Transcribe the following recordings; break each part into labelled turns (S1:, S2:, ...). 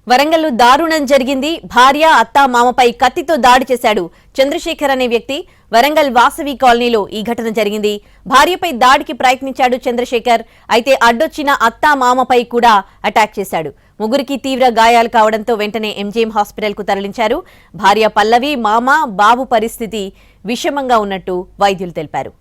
S1: వరంగల్లో దారుణం జరిగింది. భార్య అత్త మామపై కత్తితో దాడి చేశాడు చంద్రశేఖర్ అనే వ్యక్తి. వరంగల్ వాసవి కాలనీలో ఈ ఘటన జరిగింది. భార్యపై దాడికి ప్రయత్నించాడు చంద్రశేఖర్. అయితే అడ్డొచ్చిన అత్త మామపై కూడా అటాక్ చేశాడు. ముగ్గురికి తీవ్ర గాయాలు కావడంతో వెంటనే ఎంజీఎం హాస్పిటల్ కు తరలించారు. భార్య పల్లవి, మామ బాబు పరిస్థితి విషమంగా ఉన్నట్టు వైద్యులు తెలిపారు.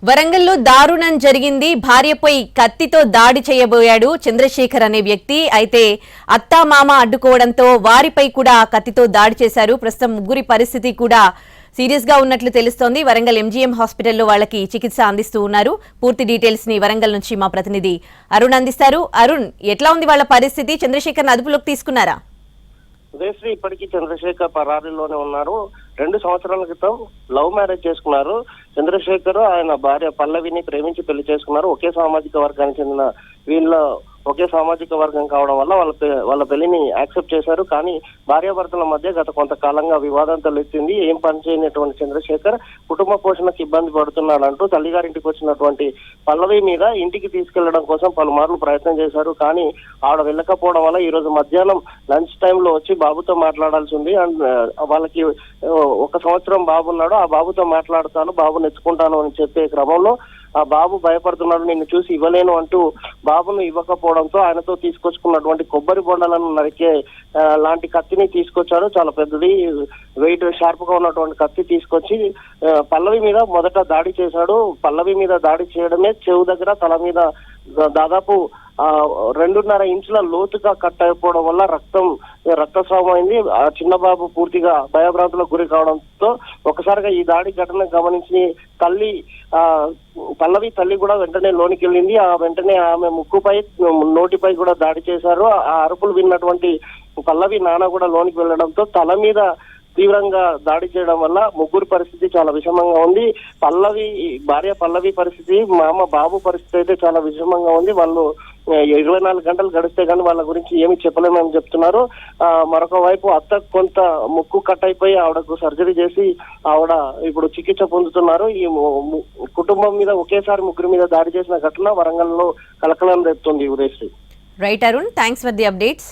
S1: వరంగల్లో దారుణం జరిగింది. భార్యపై కత్తితో దాడి చేయబోయాడు చంద్రశేఖర్ అనే వ్యక్తి. అయితే అత్తా మామ అడ్డుకోవడంతో వారిపై కూడా కత్తితో దాడి చేశారు. ప్రస్తుతం ముగ్గురి పరిస్థితి కూడా సీరియస్ గా ఉన్నట్లు తెలుస్తోంది. వరంగల్ ఎంజీఎం హాస్పిటల్లో వాళ్ళకి చికిత్స అందిస్తూ ఉన్నారు. పూర్తి డీటెయిల్స్ ని వరంగల్ నుంచి మా ప్రతినిధి అరుణ్ అందిస్తారు. అరుణ్, ఎట్లా ఉంది వాళ్ళ పరిస్థితి? చంద్రశేఖర్ అదుపులోకి తీసుకున్నారా?
S2: ఉదయశ్రీ ఇప్పటికీ చంద్రశేఖర్ పరారీలోనే ఉన్నారు. 2 సంవత్సరాల క్రితం లవ్ మ్యారేజ్ చేసుకున్నారు. చంద్రశేఖర్ ఆయన భార్య పల్లవిని ప్రేమించి పెళ్లి చేసుకున్నారు. ఒకే సామాజిక వర్గానికి చెందిన వీళ్ళ ఒకే సామాజిక వర్గం కావడం వల్ల వాళ్ళ పెళ్లిని యాక్సెప్ట్ చేశారు. కానీ భార్యాభర్తల మధ్య గత కొంతకాలంగా వివాదం తలెత్తింది. ఏం పని చేయనటువంటి చంద్రశేఖర్ కుటుంబ పోషణకు ఇబ్బంది పడుతున్నాడంటూ తల్లిగారింటికి వచ్చినటువంటి పల్లవి మీద ఇంటికి తీసుకెళ్లడం కోసం పలుమార్లు ప్రయత్నం చేశారు. కానీ ఆవిడ వెళ్ళకపోవడం వల్ల ఈ రోజు మధ్యాహ్నం లంచ్ టైంలో వచ్చి బాబుతో మాట్లాడాల్సి ఉంది. అండ్ వాళ్ళకి 1 సంవత్సరం బాబు ఉన్నాడు. ఆ బాబుతో మాట్లాడతాను, బాబుని ఎత్తుకుంటాను అని చెప్పే క్రమంలో ఆ బాబు భయపడుతున్నాడు, నిన్ను చూసి ఇవ్వలేను అంటూ బాబును ఇవ్వకపోవడంతో ఆయనతో తీసుకొచ్చుకున్నటువంటి కొబ్బరి బొండలను నరికే లాంటి కత్తిని తీసుకొచ్చాడు. చాలా పెద్దది, వెయిట్ షార్ప్ గా ఉన్నటువంటి కత్తి తీసుకొచ్చి పల్లవి మీద మొదట దాడి చేశాడు. పల్లవి మీద దాడి చేయడమే చెవు దగ్గర, తల మీద దాదాపు 2.5 ఇంచుల లోతుగా కట్ అయిపోవడం వల్ల రక్తస్రావం అయింది. ఆ చిన్న బాబు పూర్తిగా భయభ్రాంతులకు గురి కావడంతో ఒకసారిగా ఈ దాడి ఘటన గమనించి పల్లవి తల్లి కూడా వెంటనే లోనికి వెళ్ళింది. ఆ వెంటనే ఆమె ముక్కుపై, నోటిపై కూడా దాడి చేశారు. ఆ అరుపులు విన్నటువంటి పల్లవి నాన్న కూడా లోనికి వెళ్ళడంతో తల మీద తీవ్రంగా దాడి చేయడం వల్ల ముగ్గురు పరిస్థితి చాలా విషమంగా ఉంది. భార్య పల్లవి పరిస్థితి, మామ బాబు పరిస్థితి అయితే చాలా విషమంగా ఉంది. వాళ్ళు 24 గంటలు గడిస్తే కానీ వాళ్ళ గురించి ఏమి చెప్పలేమని చెప్తున్నారు. మరొక వైపు అత్త కొంత ముక్కు కట్ అయిపోయి ఆవిడకు సర్జరీ చేసి ఆవిడ ఇప్పుడు చికిత్స పొందుతున్నారు. ఈ కుటుంబం మీద ఒకేసారి ముగ్గురు మీద దాడి చేసిన ఘటన వరంగల్లో కలకలం రేపుతుంది. Udayashri.
S1: Right Arun, thanks for the updates.